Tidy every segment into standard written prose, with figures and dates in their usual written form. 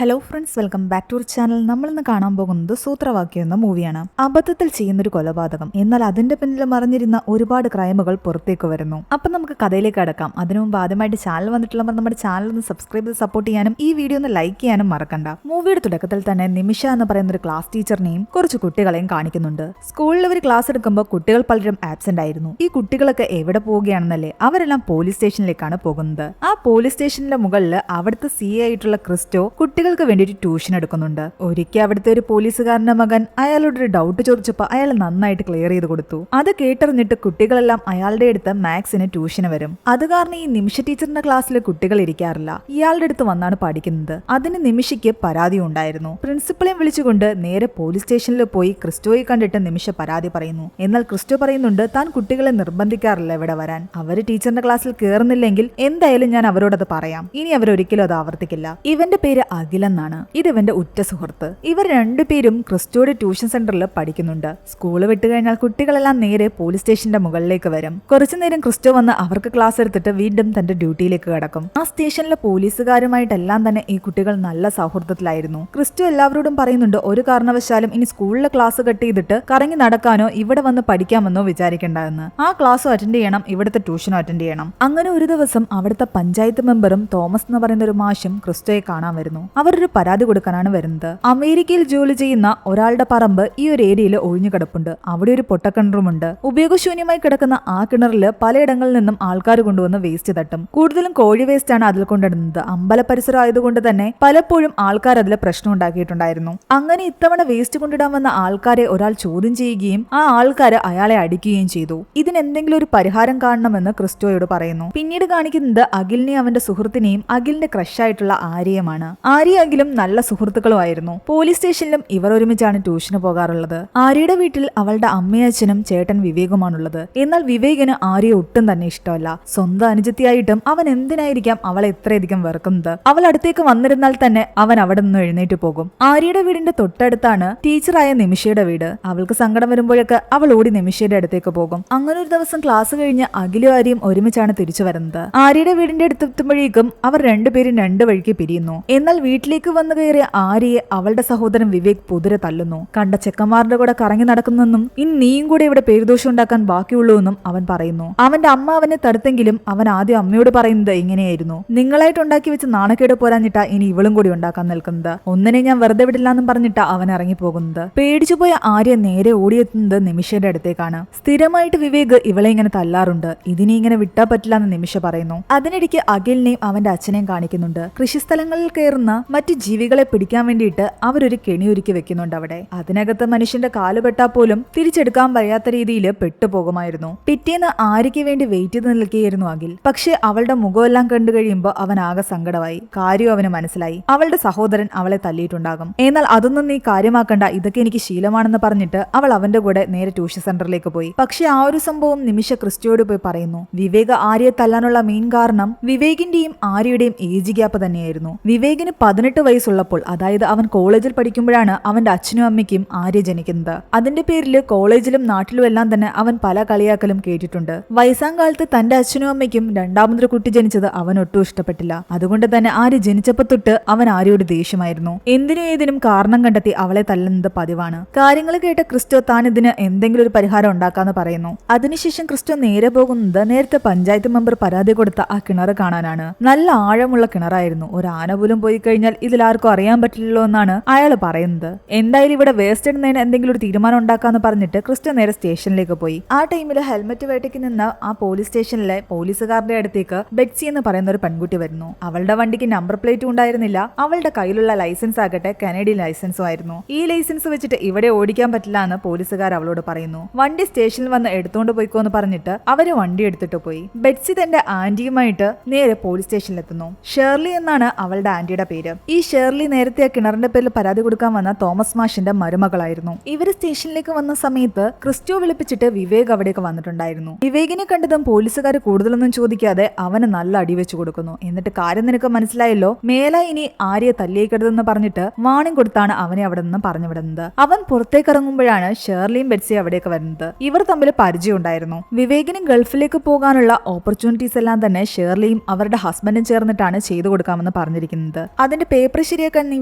Hello friends, welcome back to our channel. നമ്മൾ ഇന്ന് കാണാൻ പോകുന്നത് സൂത്രവാക്യം എന്ന മൂവിയാണ്. അബദ്ധത്തിൽ ചെയ്യുന്നൊരു കൊലപാതകം, എന്നാൽ അതിന്റെ പിന്നിൽ മറിഞ്ഞിരുന്ന ഒരുപാട് ക്രൈമുകൾ പുറത്തേക്ക് വരുന്നു. അപ്പൊ നമുക്ക് കഥയിലേക്ക് കടക്കാം. അതിനു മുമ്പ് ആദ്യമായിട്ട് ചാനൽ വന്നിട്ടുള്ളവർ നമ്മുടെ ചാനൽ ഒന്ന് സബ്സ്ക്രൈബ് ചെയ്ത് സപ്പോർട്ട് ചെയ്യാനും ഈ വീഡിയോ ഒന്ന് ലൈക്ക് ചെയ്യാനും മറക്കണ്ട. മൂവിയുടെ തുടക്കത്തിൽ തന്നെ നിമിഷ എന്ന് പറയുന്ന ഒരു ക്ലാസ് ടീച്ചറിനെയും കുറച്ച് കുട്ടികളെയും കാണിക്കുന്നുണ്ട്. സ്കൂളിൽ അവർ ക്ലാസ് എടുക്കുമ്പോൾ കുട്ടികൾ പലരും ആബ്സെന്റ് ആയിരുന്നു. ഈ കുട്ടികളൊക്കെ എവിടെ പോവുകയാണെന്നല്ലേ? അവരെല്ലാം പോലീസ് സ്റ്റേഷനിലേക്കാണ് പോകുന്നത്. ആ പോലീസ് സ്റ്റേഷനിലെ മുകളിൽ അവിടുത്തെ സി ആയിട്ടുള്ള ക്രിസ്റ്റോ കുട്ടികൾക്ക് വേണ്ടിയിട്ട് ട്യൂഷൻ എടുക്കുന്നുണ്ട്. ഒരിക്കൽ അവിടുത്തെ ഒരു പോലീസുകാരന്റെ മകൻ അയാളോട് ഒരു ഡൗട്ട് ചോദിച്ചപ്പോൾ അയാൾ നന്നായിട്ട് ക്ലിയർ ചെയ്ത് കൊടുത്തു. അത് കേട്ടറിഞ്ഞിട്ട് കുട്ടികളെല്ലാം അയാളുടെ അടുത്ത് മാത്സിന് ട്യൂഷന് വരും. അത് കാരണം ഈ നിമിഷ ടീച്ചറിന്റെ ക്ലാസ്സിൽ കുട്ടികൾ ഇരിക്കാറില്ല, ഇയാളുടെ അടുത്ത് വന്നാണ് പഠിക്കുന്നത്. അതിന് നിമിഷയ്ക്ക് പരാതി ഉണ്ടായിരുന്നു. പ്രിൻസിപ്പളെയും വിളിച്ചുകൊണ്ട് നേരെ പോലീസ് സ്റ്റേഷനിൽ പോയി ക്രിസ്റ്റോയെ കണ്ടിട്ട് നിമിഷ പരാതി പറയുന്നു. എന്നാൽ ക്രിസ്റ്റോ പറയുന്നുണ്ട് താൻ കുട്ടികളെ നിർബന്ധിക്കാറില്ല ഇവിടെ വരാൻ. അവര് ടീച്ചറിന്റെ ക്ലാസ്സിൽ കയറുന്നില്ലെങ്കിൽ എന്തായാലും ഞാൻ അവരോടത് പറയാം. ഇനി അവരൊരിക്കലും അത് ആവർത്തിക്കില്ല. ഇവന്റെ പേര് അഖിലെന്നാണ്. ഇത് ഇവന്റെ ഉറ്റ സുഹൃത്ത്. ഇവർ രണ്ടുപേരും ക്രിസ്റ്റോയുടെ ട്യൂഷൻ സെന്ററിൽ പഠിക്കുന്നുണ്ട്. സ്കൂള് വിട്ട് കഴിഞ്ഞാൽ കുട്ടികളെല്ലാം നേരെ പോലീസ് സ്റ്റേഷന്റെ മുകളിലേക്ക് വരും. കുറച്ചു നേരം ക്രിസ്റ്റോ വന്ന് അവർക്ക് ക്ലാസ് എടുത്തിട്ട് വീണ്ടും തന്റെ ഡ്യൂട്ടിയിലേക്ക് കടക്കും. ആ സ്റ്റേഷനിലെ പോലീസുകാരുമായിട്ടെല്ലാം തന്നെ ഈ കുട്ടികൾ നല്ല സൗഹൃദത്തിലായിരുന്നു. ക്രിസ്റ്റോ എല്ലാവരോടും പറയുന്നുണ്ട് ഒരു കാരണവശാലും ഇനി സ്കൂളിലെ ക്ലാസ് കട്ട് ചെയ്തിട്ട് കറങ്ങി നടക്കാനോ ഇവിടെ വന്ന് പഠിക്കാമെന്നോ വിചാരിക്കേണ്ടെന്ന്. ആ ക്ലാസ്സും അറ്റൻഡ് ചെയ്യണം, ഇവിടുത്തെ ട്യൂഷനും അറ്റൻഡ് ചെയ്യണം. അങ്ങനെ ഒരു ദിവസം അവിടുത്തെ പഞ്ചായത്ത് മെമ്പറും തോമസ് എന്ന് പറയുന്ന ഒരു മാഷും ക്രിസ്റ്റോയെ കാണാൻ വരുന്നു. അവരൊരു പരാതി കൊടുക്കാനാണ് വരുന്നത്. അമേരിക്കയിൽ ജോലി ചെയ്യുന്ന ഒരാളുടെ പറമ്പ് ഈ ഒരു ഏരിയയിൽ ഒഴിഞ്ഞു കിടപ്പുണ്ട്. അവിടെ ഒരു പൊട്ടക്കിണറുമുണ്ട്. ഉപയോഗശൂന്യമായി കിടക്കുന്ന ആ കിണറിൽ പലയിടങ്ങളിൽ നിന്നും ആൾക്കാർ കൊണ്ടുവന്ന് വേസ്റ്റ് തട്ടും. കൂടുതലും കോഴി വേസ്റ്റ് ആണ് അതിൽ കൊണ്ടിടുന്നത്. അമ്പല പരിസരം ആയതുകൊണ്ട് തന്നെ പലപ്പോഴും ആൾക്കാർ അതിൽ പ്രശ്നം ഉണ്ടാക്കിയിട്ടുണ്ടായിരുന്നു. അങ്ങനെ ഇത്തവണ വേസ്റ്റ് കൊണ്ടിടാൻ വന്ന ആൾക്കാരെ ഒരാൾ ചോദ്യം ചെയ്യുകയും ആ ആൾക്കാര് അയാളെ അടിക്കുകയും ചെയ്തു. ഇതിനെന്തെങ്കിലും ഒരു പരിഹാരം കാണണമെന്ന് ക്രിസ്റ്റോയോട് പറയുന്നു. പിന്നീട് കാണിക്കുന്നത് അഖിലിനെയും അവന്റെ സുഹൃത്തിനെയും അഖിലിന്റെ ക്രഷായിട്ടുള്ള ആര്യയുമാണ്. ആര്യ അഖിലും നല്ല സുഹൃത്തുക്കളുമായിരുന്നു. പോലീസ് സ്റ്റേഷനിലും ഇവർ ഒരുമിച്ചാണ് ട്യൂഷന് പോകാറുള്ളത്. ആര്യയുടെ വീട്ടിൽ അവളുടെ അമ്മയും അച്ഛനും ചേട്ടൻ വിവേകുമാണുള്ളത്. എന്നാൽ വിവേകിന് ആര്യ ഒട്ടും തന്നെ ഇഷ്ടമല്ല. സ്വന്തം അനുജത്തിയായിട്ടും അവൻ എന്തിനായിരിക്കാം അവളെ ഇത്രയധികം വെറുക്കുന്നത്? അവൾ അടുത്തേക്ക് വന്നിരുന്നാൽ തന്നെ അവൻ അവിടെ നിന്ന് എഴുന്നേറ്റ് പോകും. ആര്യയുടെ വീടിന്റെ തൊട്ടടുത്താണ് ടീച്ചറായ നിമിഷയുടെ വീട്. അവൾക്ക് സങ്കടം വരുമ്പോഴൊക്കെ അവൾ ഓടി നിമിഷയുടെ അടുത്തേക്ക് പോകും. അങ്ങനെ ഒരു ദിവസം ക്ലാസ് കഴിഞ്ഞ് അഖിലും ആര്യയും ഒരുമിച്ചാണ് തിരിച്ചു വരുന്നത്. ആര്യയുടെ വീടിന്റെ അടുത്തെത്തുമ്പോഴേക്കും അവർ രണ്ടുപേരും രണ്ടു വഴിക്ക് പിരിയുന്നു. എന്നാൽ വീട്ടിലേക്ക് വന്നു കയറിയ ആര്യയെ അവളുടെ സഹോദരൻ വിവേക് പുതിരെ തല്ലുന്നു. കണ്ട ചെക്കന്മാരുടെ കൂടെ കറങ്ങി നടക്കുന്നെന്നും ഇനി നീയും കൂടെ ഇവിടെ പേരുദോഷം ഉണ്ടാക്കാൻ ബാക്കിയുള്ളൂ എന്നും അവൻ പറയുന്നു. അവന്റെ അമ്മ അവനെ തടുത്തെങ്കിലും അവൻ ആദ്യം അമ്മയോട് പറയുന്നത് ഇങ്ങനെയായിരുന്നു: നിങ്ങളായിട്ട് ഉണ്ടാക്കി വെച്ച് നാണക്കേട് പോരാഞ്ഞിട്ടാ ഇനി ഇവളും കൂടി ഉണ്ടാക്കാൻ നിൽക്കുന്നത്. ഒന്നിനെ ഞാൻ വെറുതെ വിടില്ലാന്നും പറഞ്ഞിട്ടാ അവൻ ഇറങ്ങിപ്പോകുന്നത്. പേടിച്ചുപോയ ആര്യ നേരെ ഓടിയെത്തുന്നത് നിമിഷയുടെ അടുത്തേക്കാണ്. സ്ഥിരമായിട്ട് വിവേക് ഇവളെ ഇങ്ങനെ തല്ലാറുണ്ട്, ഇതിനെ ഇങ്ങനെ വിട്ടാ പറ്റില്ല എന്ന് നിമിഷ പറയുന്നു. അതിനിടയ്ക്ക് അഖിലിനെയും അവന്റെ അച്ഛനെയും കാണിക്കുന്നുണ്ട്. കൃഷിസ്ഥലങ്ങളിൽ കയറുന്ന മറ്റു ജീവികളെ പിടിക്കാൻ വേണ്ടിയിട്ട് അവരൊരു കെണിയൊരുക്കി വെക്കുന്നുണ്ട് അവിടെ. അതിനകത്ത് മനുഷ്യന്റെ കാലുപെട്ടാൽ പോലും തിരിച്ചെടുക്കാൻ വയ്യാത്ത രീതിയിൽ പെട്ടുപോകുമായിരുന്നു. പിറ്റേന്ന് ആര്യയ്ക്ക് വേണ്ടി വെയിറ്റ് ചെയ്ത് നിൽക്കുകയായിരുന്നു അഖിൽ. പക്ഷെ അവളുടെ മുഖമെല്ലാം കണ്ടു കഴിയുമ്പോൾ അവൻ ആകെ സങ്കടമായി. കാര്യം അവന് മനസ്സിലായി, അവളുടെ സഹോദരൻ അവളെ തല്ലിയിട്ടുണ്ടാകും. എന്നാൽ അതൊന്നും നീ കാര്യമാക്കണ്ട, ഇതൊക്കെ എനിക്ക് ശീലമാണെന്ന് പറഞ്ഞിട്ട് അവൾ അവന്റെ കൂടെ നേരെ ട്യൂഷൻ സെന്ററിലേക്ക് പോയി. പക്ഷെ ആ ഒരു സംഭവം നിമിഷ ക്രിസ്റ്റോയോട് പോയി പറയുന്നു. വിവേക് ആര്യയെ തല്ലാനുള്ള മെയിൻ കാരണം വിവേകിന്റെയും ആര്യയുടെയും ഏജ് ഗ്യാപ്പ് തന്നെയായിരുന്നു. വിവേകിന് 18 വയസ്സുള്ളപ്പോൾ, അതായത് അവൻ കോളേജിൽ പഠിക്കുമ്പോഴാണ് അവന്റെ അച്ഛനും അമ്മയ്ക്കും ആര്യ ജനിക്കുന്നത്. അതിന്റെ പേരിൽ കോളേജിലും നാട്ടിലും എല്ലാം തന്നെ അവൻ പല കളിയാക്കലും കേട്ടിട്ടുണ്ട്. വയസ്സാം കാലത്ത് തന്റെ അച്ഛനും അമ്മയ്ക്കും രണ്ടാമതൊരു കുട്ടി ജനിച്ചത് അവൻ ഒട്ടും ഇഷ്ടപ്പെട്ടില്ല. അതുകൊണ്ട് തന്നെ ആര്യ ജനിച്ചപ്പോ തൊട്ട് അവൻ ആര്യയോട് ദേഷ്യമായിരുന്നു. എന്തിനും ഏതിനും കാരണം കണ്ടെത്തി അവളെ തല്ലുന്നത് പതിവാണ്. കാര്യങ്ങൾ കേട്ട ക്രിസ്റ്റോ താൻ ഇതിന് എന്തെങ്കിലും ഒരു പരിഹാരം ഉണ്ടാക്കാന്ന് പറയുന്നു. അതിനുശേഷം ക്രിസ്റ്റോ നേരെ പോകുന്നത് നേരത്തെ പഞ്ചായത്ത് മെമ്പർ പരാതി കൊടുത്ത ആ കിണർ കാണാനാണ്. നല്ല ആഴമുള്ള കിണറായിരുന്നു. ഒരു ആന പോലും പോയി കഴിഞ്ഞാൽ ഇതിലാർക്കും അറിയാൻ പറ്റില്ലല്ലോ എന്നാണ് അയാൾ പറയുന്നത്. എന്തായാലും ഇവിടെ വേസ്റ്റ് ഇടുന്നതിന് എന്തെങ്കിലും ഒരു തീരുമാനം ഉണ്ടാക്കാന്ന് പറഞ്ഞിട്ട് ക്രിസ്റ്റോ നേരെ സ്റ്റേഷനിലേക്ക് പോയി. ആ ടൈമിൽ ഹെൽമെറ്റ് വേട്ടയ്ക്ക് നിന്ന് ആ പോലീസ് സ്റ്റേഷനിലെ പോലീസുകാരുടെ അടുത്തേക്ക് ബെറ്റ്സി എന്ന് പറയുന്ന ഒരു പെൺകുട്ടി വരുന്നു. അവളുടെ വണ്ടിക്ക് നമ്പർ പ്ലേറ്റും ഉണ്ടായിരുന്നില്ല. അവളുടെ കയ്യിലുള്ള ലൈസൻസ് ആകട്ടെ കനേഡിയൻ ലൈസൻസും ആയിരുന്നു. ഈ ലൈസൻസ് വെച്ചിട്ട് ഇവിടെ ഓടിക്കാൻ പറ്റില്ല എന്ന് പോലീസുകാർ അവളോട് പറയുന്നു. വണ്ടി സ്റ്റേഷനിൽ വന്ന് എടുത്തോണ്ട് പോയിക്കോ എന്ന് പറഞ്ഞിട്ട് അവര് വണ്ടി എടുത്തിട്ട് പോയി. ബെറ്റ്സി തന്റെ ആന്റിയുമായിട്ട് നേരെ പോലീസ് സ്റ്റേഷനിലെത്തുന്നു. ഷേർലി എന്നാണ് അവളുടെ ആന്റിയുടെ പേര്. ഈ ഷേർലി നേരത്തെ ആ കിണറിന്റെ പേരിൽ പരാതി കൊടുക്കാൻ വന്ന തോമസ് മാഷിന്റെ മരുമകളായിരുന്നു. ഇവര് സ്റ്റേഷനിലേക്ക് വന്ന സമയത്ത് ക്രിസ്റ്റോ വിളിപ്പിച്ചിട്ട് വിവേക് അവിടേക്ക് വന്നിട്ടുണ്ടായിരുന്നു. വിവേകിനെ കണ്ടതും പോലീസുകാർ കൂടുതലൊന്നും ചോദിക്കാതെ അവന് നല്ല അടി വെച്ചു കൊടുക്കുന്നു. എന്നിട്ട് കാര്യം നിനക്ക് മനസ്സിലായല്ലോ, മേല ഇനി ആര്യ തല്ലിയേക്കരുതെന്ന് പറഞ്ഞിട്ട് വാണിംഗ് കൊടുത്താണ് അവനെ അവിടെ നിന്ന് പറഞ്ഞു വിടുന്നത്. അവൻ പുറത്തേക്ക് ഇറങ്ങുമ്പോഴാണ് ഷേർലിയും ബെറ്റ്സി അവിടേക്ക് വരുന്നത്. ഇവർ തമ്മിൽ പരിചയം ഉണ്ടായിരുന്നു. വിവേകിന് ഗൾഫിലേക്ക് പോകാനുള്ള ഓപ്പർച്യൂണിറ്റീസ് എല്ലാം തന്നെ ഷേർലിയും അവരുടെ ഹസ്ബൻഡും ചേർന്നിട്ടാണ് ചെയ്തു കൊടുക്കാമെന്ന് പറഞ്ഞിരിക്കുന്നത്. അതിന്റെ പേപ്പർ ശരിയാക്കാൻ നീ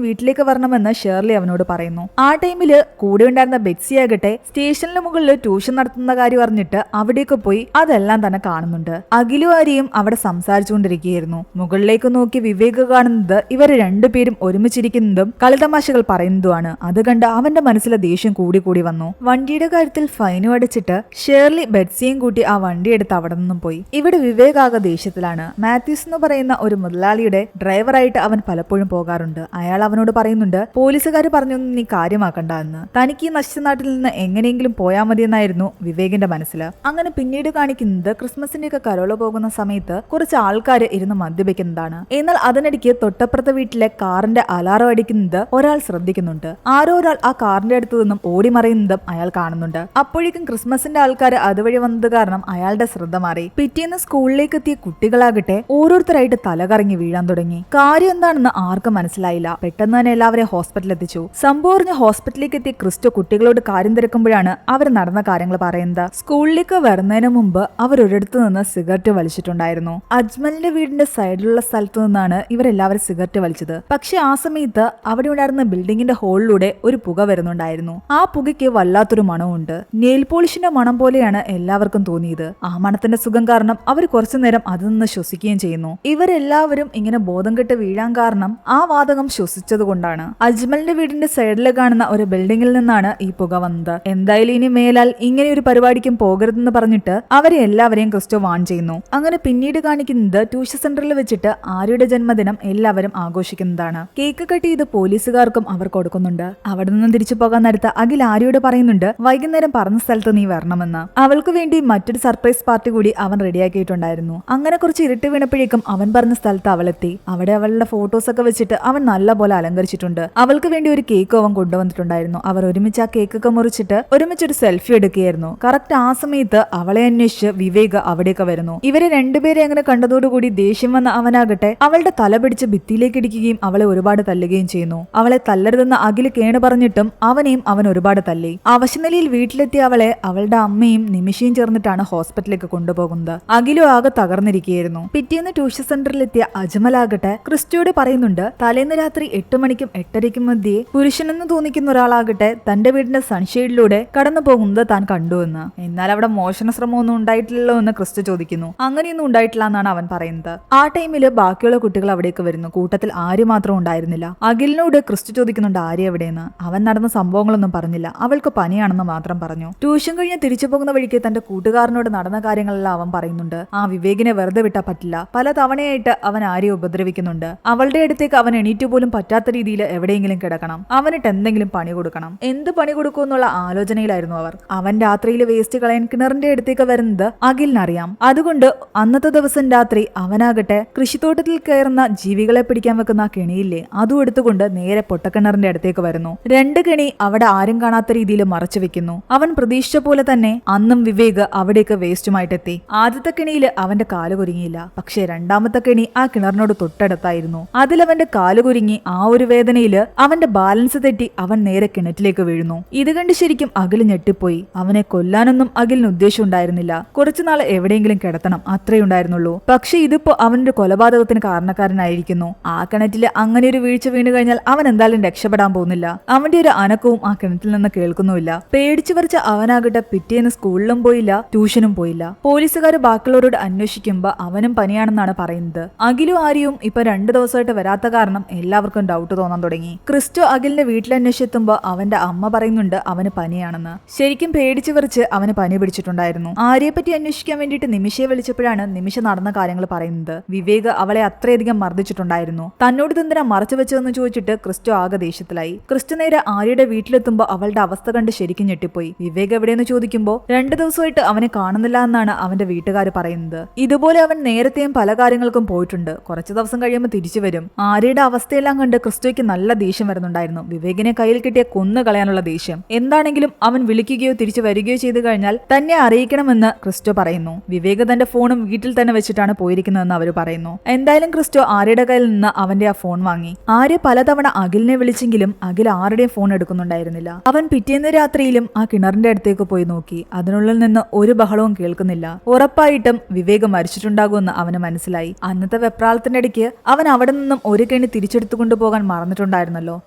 വീട്ടിലേക്ക് വരണമെന്ന് ഷേർലി അവനോട് പറയുന്നു. ആ ടൈമില് കൂടെ ഉണ്ടായിരുന്ന ബെറ്റ്സി ആകട്ടെ സ്റ്റേഷനിന് മുകളിൽ ട്യൂഷൻ നടത്തുന്ന കാര്യം അറിഞ്ഞിട്ട് അവിടേക്ക് പോയി അതെല്ലാം തന്നെ കാണുന്നുണ്ട്. അഖിലും ആര്യയും അവിടെ സംസാരിച്ചുകൊണ്ടിരിക്കുകയായിരുന്നു. മുകളിലേക്ക് നോക്കി വിവേക് കാണുന്നത് ഇവര് രണ്ടുപേരും ഒരുമിച്ചിരിക്കുന്നതും കളിതമാശകൾ പറയുന്നതുമാണ്. അത് കണ്ട് അവന്റെ മനസ്സിലെ ദേഷ്യം കൂടി വന്നു. വണ്ടിയുടെ കാര്യത്തിൽ ഫൈനും അടിച്ചിട്ട് ഷേർലി ബെറ്റ്സിയും കൂട്ടി ആ വണ്ടി എടുത്ത് അവിടെ നിന്നും പോയി. ഇവിടെ വിവേക് ആകെ ദേഷ്യത്തിലാണ്. മാത്യൂസ് എന്ന് പറയുന്ന ഒരു മുതലാളിയുടെ ഡ്രൈവറായിട്ട് അവൻ പലപ്പോഴും പോകാറുണ്ട്. അയാൾ അവനോട് പറയുന്നുണ്ട് പോലീസുകാർ പറഞ്ഞൊന്നും നീ കാര്യമാക്കണ്ട എന്ന്. തനിക്ക് ഈ നശിച്ച നാട്ടിൽ നിന്ന് എങ്ങനെയെങ്കിലും പോയാൽ മതിയെന്നായിരുന്നു വിവേകിന്റെ മനസ്സിൽ. അങ്ങനെ പിന്നീട് കാണിക്കുന്നത് ക്രിസ്മസിന്റെ ഒക്കെ കരോള പോകുന്ന സമയത്ത് കുറച്ച് ആൾക്കാർ ഇരുന്ന് മദ്യപിക്കുന്നതാണ്. എന്നാൽ അതിനിടയ്ക്ക് തൊട്ടപ്പുറത്തെ വീട്ടിലെ കാറിന്റെ അലാറം അടിക്കുന്നത് ഒരാൾ ശ്രദ്ധിക്കുന്നുണ്ട്. ആരോ ഒരാൾ ആ കാറിന്റെ അടുത്ത് നിന്നും ഓടി മറയുന്നതും അയാൾ കാണുന്നുണ്ട്. അപ്പോഴേക്കും ക്രിസ്മസിന്റെ ആൾക്കാർ അതുവഴി വന്നത് കാരണം അയാളുടെ ശ്രദ്ധ മാറി. പിറ്റേന്ന് സ്കൂളിലേക്ക് എത്തിയ കുട്ടികളാകട്ടെ ഓരോരുത്തരായിട്ട് തലകറങ്ങി വീഴാൻ തുടങ്ങി. കാര്യം എന്താണെന്ന് ആർക്കും മനസ്സിലായില്ല. പെട്ടെന്ന് തന്നെ എല്ലാവരെയും ഹോസ്പിറ്റലിൽ എത്തിച്ചു. സംഭവം അറിഞ്ഞ് ഹോസ്പിറ്റലിലേക്ക് എത്തിയ ക്രിസ്റ്റോ കുട്ടികളോട് കാര്യം തിരക്കുമ്പോഴാണ് അവർ നടന്ന കാര്യങ്ങൾ പറയുന്നത്. സ്കൂളിലേക്ക് വരുന്നതിന് മുമ്പ് അവർ ഒരിടത്തു നിന്ന് സിഗരറ്റ് വലിച്ചിട്ടുണ്ടായിരുന്നു. അജ്മലിന്റെ വീടിന്റെ സൈഡിലുള്ള സ്ഥലത്തു നിന്നാണ് ഇവരെല്ലാവരും സിഗരറ്റ് വലിച്ചത്. പക്ഷെ ആ സമയത്ത് അവിടെ ഉണ്ടായിരുന്ന ബിൽഡിങ്ങിന്റെ ഹോളിലൂടെ ഒരു പുക വരുന്നുണ്ടായിരുന്നു. ആ പുകയ്ക്ക് വല്ലാത്തൊരു മണമുണ്ട്. നെയിൽ പോളിഷിന്റെ മണം പോലെയാണ് എല്ലാവർക്കും തോന്നിയത്. ആ മണത്തിന്റെ സുഖം കാരണം അവർ കുറച്ചു നേരം അതിൽ നിന്ന് ശ്വസിക്കുകയും ചെയ്യുന്നു. ഇവരെല്ലാവരും ഇങ്ങനെ ബോധം കെട്ട് വീഴാൻ കാരണം ആ വാതകം ശ്വസിച്ചത് കൊണ്ടാണ്. അജ്മലിന്റെ വീടിന്റെ സൈഡിൽ കാണുന്ന ഒരു ബിൽഡിങ്ങിൽ നിന്നാണ് ഈ പുക വന്നത്. എന്തായാലും ഇനി മേലാൽ ഇങ്ങനെ ഒരു പരിപാടിക്കും പോകരുതെന്ന് പറഞ്ഞിട്ട് അവരെ എല്ലാവരെയും ക്രിസ്റ്റോ വാൺ ചെയ്യുന്നു. അങ്ങനെ പിന്നീട് കാണിക്കുന്നത് ട്യൂഷൻ സെന്ററിൽ വെച്ചിട്ട് ആര്യയുടെ ജന്മദിനം എല്ലാവരും ആഘോഷിക്കുന്നതാണ്. കേക്ക് കട്ട് ചെയ്ത് പോലീസുകാർക്കും അവർ കൊടുക്കുന്നുണ്ട്. അവിടെ നിന്ന് തിരിച്ചു പോകാൻ നേരത്ത് അഖിൽ ആര്യയോട് പറയുന്നുണ്ട് വൈകുന്നേരം പറഞ്ഞ സ്ഥലത്ത് നീ വരണമെന്ന്. അവൾക്ക് വേണ്ടി മറ്റൊരു സർപ്രൈസ് പാർട്ടി കൂടി അവൻ റെഡിയാക്കിയിട്ടുണ്ടായിരുന്നു. അങ്ങനെ കുറച്ച് ഇരുട്ട് വീണപ്പോഴേക്കും അവൻ പറഞ്ഞ സ്ഥലത്ത് അവളെത്തി. അവിടെ അവളുടെ ഫോട്ടോസ് ഒക്കെ വെച്ചിട്ട് അവൻ നല്ലപോലെ അലങ്കരിച്ചിട്ടുണ്ട്. അവൾക്ക് വേണ്ടി ഒരു കേക്ക് അവൻ കൊണ്ടുവന്നിട്ടുണ്ടായിരുന്നു. അവർ ഒരുമിച്ച് ആ കേക്കൊക്കെ മുറിച്ചിട്ട് ഒരുമിച്ചൊരു സെൽഫി എടുക്കുകയായിരുന്നു. കറക്റ്റ് ആ സമയത്ത് അവളെ അന്വേഷിച്ച് വിവേക് അവിടേക്ക് വരുന്നു. ഇവരെ രണ്ടുപേരെ അങ്ങനെ കണ്ടതോടുകൂടി ദേഷ്യം വന്ന അവനാകട്ടെ അവളുടെ തല പിടിച്ച് ഭിത്തിയിലേക്ക് ഇടിക്കുകയും അവളെ ഒരുപാട് തല്ലുകയും ചെയ്യുന്നു. അവളെ തല്ലരുതെന്ന് അഖില് കേണ് പറഞ്ഞിട്ടും അവനെയും അവൻ ഒരുപാട് തല്ലി. അവശനിലയിൽ വീട്ടിലെത്തിയ അവളെ അവളുടെ അമ്മയും നിമിഷയും ചേർന്നിട്ടാണ് ഹോസ്പിറ്റലിലേക്ക് കൊണ്ടുപോകുന്നത്. അഖിലും ആകെ തകർന്നിരിക്കുകയായിരുന്നു. പിറ്റേന്ന് ട്യൂഷൻ സെന്ററിലെത്തിയ അജ്മലാകട്ടെ ക്രിസ്റ്റോയോട് പറയുന്നുണ്ട് തലേന്ന് രാത്രി 8 മണിക്കും 8:30ക്കും മധ്യേ പുരുഷനെന്ന് തോന്നിക്കുന്ന ഒരാളാകട്ടെ തന്റെ വീടിന്റെ സൺഷെയ്ഡിലൂടെ കടന്നു പോകുന്നത് താൻ കണ്ടുവെന്ന്. എന്നാൽ അവിടെ മോഷണ ശ്രമമൊന്നും ഉണ്ടായിട്ടില്ലല്ലോ എന്ന് ക്രിസ്റ്റോ ചോദിക്കുന്നു. അങ്ങനെയൊന്നും ഉണ്ടായിട്ടില്ല എന്നാണ് അവൻ പറയുന്നത്. ആ ടൈമില് ബാക്കിയുള്ള കുട്ടികൾ അവിടേക്ക് വരുന്നു. കൂട്ടത്തിൽ ആര്യ മാത്രം ഉണ്ടായിരുന്നില്ല. അഖിലിനോട് ക്രിസ്റ്റോ ചോദിക്കുന്നുണ്ട് ആര്യ എവിടെയെന്ന്. അവൻ നടന്ന സംഭവങ്ങളൊന്നും പറഞ്ഞില്ല. അവൾക്ക് പനിയാണെന്ന് മാത്രം പറഞ്ഞു. ട്യൂഷൻ കഴിഞ്ഞ് തിരിച്ചു പോകുന്ന വഴിക്ക് തന്റെ കൂട്ടുകാരനോട് നടന്ന കാര്യങ്ങളെല്ലാം അവൻ പറയുന്നുണ്ട്. ആ വിവേകിനെ വെറുതെ വിട്ടാ പറ്റില്ല. പല തവണയായിട്ട് അവൻ ആര്യ ഉപദ്രവിക്കുന്നുണ്ട്. അവളുടെ അടുത്തേക്ക് അവൻ എണീറ്റു പോലും പറ്റാത്ത രീതിയിൽ എവിടെയെങ്കിലും കിടക്കണം. അവനിട്ട് എന്തെങ്കിലും പണി കൊടുക്കണം. എന്ത് പണി കൊടുക്കുമെന്നുള്ള ആലോചനയിലായിരുന്നു അവർ. അവൻ രാത്രിയിൽ വേസ്റ്റ് കളയാൻ കിണറിന്റെ അടുത്തേക്ക് വരുന്നത് അഖിലിനറിയാം. അതുകൊണ്ട് അന്നത്തെ ദിവസം രാത്രി അവനാകട്ടെ കൃഷിത്തോട്ടത്തിൽ കയറുന്ന ജീവികളെ പിടിക്കാൻ വെക്കുന്ന കെണിയില്ലേ അതും എടുത്തുകൊണ്ട് നേരെ പൊട്ടക്കിണറിന്റെ അടുത്തേക്ക് വരുന്നു. 2 കെണി അവിടെ ആരും കാണാത്ത രീതിയിൽ മറച്ചു വെക്കുന്നു. അവൻ പ്രതീക്ഷിച്ച പോലെ തന്നെ അന്നും വിവേക് അവിടേക്ക് വേസ്റ്റുമായിട്ടെത്തി. ആദ്യത്തെ കെണിയിൽ അവന്റെ കാല് കുരുങ്ങിയില്ല. പക്ഷേ രണ്ടാമത്തെ കെണി ആ കിണറിനോട് തൊട്ടടുത്തായിരുന്നു. അതിലവന്റെ കാല് കുരുങ്ങി ആ ഒരു വേദനയില് അവന്റെ ബാലൻസ് തെറ്റി അവൻ നേരെ കിണറ്റിലേക്ക് വീഴുന്നു. ഇത് കണ്ട് ശരിക്കും അഖിൽ ഞെട്ടിപ്പോയി. അവനെ കൊല്ലാനൊന്നും അഖിലിന് ഉദ്ദേശം ഉണ്ടായിരുന്നില്ല. കുറച്ചുനാൾ എവിടെയെങ്കിലും കിടത്തണം അത്രേ ഉണ്ടായിരുന്നുള്ളൂ. പക്ഷെ ഇതിപ്പോ അവന്റെ കൊലപാതകത്തിന് കാരണക്കാരനായിരിക്കുന്നു. ആ കിണറ്റില് അങ്ങനെ ഒരു വീഴ്ച വീണു കഴിഞ്ഞാൽ അവൻ എന്തായാലും രക്ഷപ്പെടാൻ പോകുന്നില്ല. അവന്റെ ഒരു അനക്കവും ആ കിണറ്റിൽ നിന്ന് കേൾക്കുന്നുമില്ല. പേടിച്ചു പറിച്ച അവനാകട്ടെ പിറ്റേന്ന് സ്കൂളിലും പോയില്ല, ട്യൂഷനും പോയില്ല. പോലീസുകാർ ബാക്കിയുള്ളവരോട് അന്വേഷിക്കുമ്പോ അവനും പനിയാണെന്നാണ് പറയുന്നത്. അഖിലും ആര്യയും ഇപ്പൊ 2 ദിവസമായിട്ട് വരാത്ത കാരണം എല്ലാവർക്കും ഡൗട്ട് തോന്നാൻ തുടങ്ങി. ക്രിസ്റ്റോ അഖിലിന്റെ വീട്ടിൽ അന്വേഷിച്ചെത്തുമ്പോ അവന്റെ അമ്മ പറയുന്നുണ്ട് അവന് പനിയാണെന്ന്. ശരിക്കും പേടിച്ചു പറിച്ച് അവന് പനി പിടിച്ചിട്ടുണ്ടായിരുന്നു. ആര്യയെ പറ്റി അന്വേഷിക്കാൻ വേണ്ടിയിട്ട് നിമിഷയെ വിളിച്ചപ്പോഴാണ് നിമിഷ നടന്ന കാര്യങ്ങൾ പറയുന്നത്. വിവേക് അവളെ അത്രയധികം മർദ്ദിച്ചിട്ടുണ്ടായിരുന്നു. തന്നോട് എന്തിനാ മറച്ചു വെച്ചതെന്ന് ചോദിച്ചിട്ട് ക്രിസ്റ്റോ ആകെ ദേഷ്യത്തിലായി. ക്രിസ്റ്റോ നേരെ ആര്യയുടെ വീട്ടിലെത്തുമ്പോ അവളുടെ അവസ്ഥ കണ്ട് ശരിക്കും ഞെട്ടിപ്പോയി. വിവേക് എവിടെയെന്ന് ചോദിക്കുമ്പോ 2 ദിവസമായിട്ട് അവനെ കാണുന്നില്ല എന്നാണ് അവന്റെ വീട്ടുകാർ പറയുന്നത്. ഇതുപോലെ അവൻ നേരത്തെയും പല കാര്യങ്ങൾക്കും പോയിട്ടുണ്ട്. കുറച്ചു ദിവസം കഴിയുമ്പോൾ തിരിച്ചു വരും. ആര്യയുടെ അവസ്ഥയെല്ലാം കണ്ട് ക്രിസ്റ്റോയ്ക്ക് നല്ല ദേഷ്യം വരുന്നുണ്ടായിരുന്നു. വിവേകിനെ കയ്യിൽ കിട്ടിയ കൊന്നു കളയാനുള്ള ദേഷ്യം. എന്താണെങ്കിലും അവൻ വിളിക്കുകയോ തിരിച്ചു വരികയോ ചെയ്തു കഴിഞ്ഞാൽ തന്നെ അറിയിക്കണമെന്ന് ക്രിസ്റ്റോ പറയുന്നു. വിവേക് തന്റെ ഫോണും വീട്ടിൽ തന്നെ വെച്ചിട്ടാണ് പോയിരിക്കുന്നതെന്ന് അവർ പറയുന്നു. എന്തായാലും ക്രിസ്റ്റോ ആര്യയുടെ കയ്യിൽ നിന്ന് അവന്റെ ആ ഫോൺ വാങ്ങി. ആര്യ പലതവണ അഖിലിനെ വിളിച്ചെങ്കിലും അഖിൽ ആരുടെയും ഫോൺ എടുക്കുന്നുണ്ടായിരുന്നില്ല. അവൻ പിറ്റേന്ന് രാത്രിയിലും ആ കിണറിന്റെ അടുത്തേക്ക് പോയി നോക്കി. അതിനുള്ളിൽ നിന്ന് ഒരു ബഹളവും കേൾക്കുന്നില്ല. ഉറപ്പായിട്ടും വിവേക് മരിച്ചിട്ടുണ്ടാകുമെന്ന് അവന് മനസ്സിലായി. അന്നത്തെ വെപ്രാളത്തിന്റെ ഇടയ്ക്ക് അവൻ അവിടെ നിന്നും ഒരു കെണി തിരിച്ചെടുത്തുകൊണ്ട് പോകാൻ മറന്നിട്ടുണ്ടായിരുന്നല്ലോ.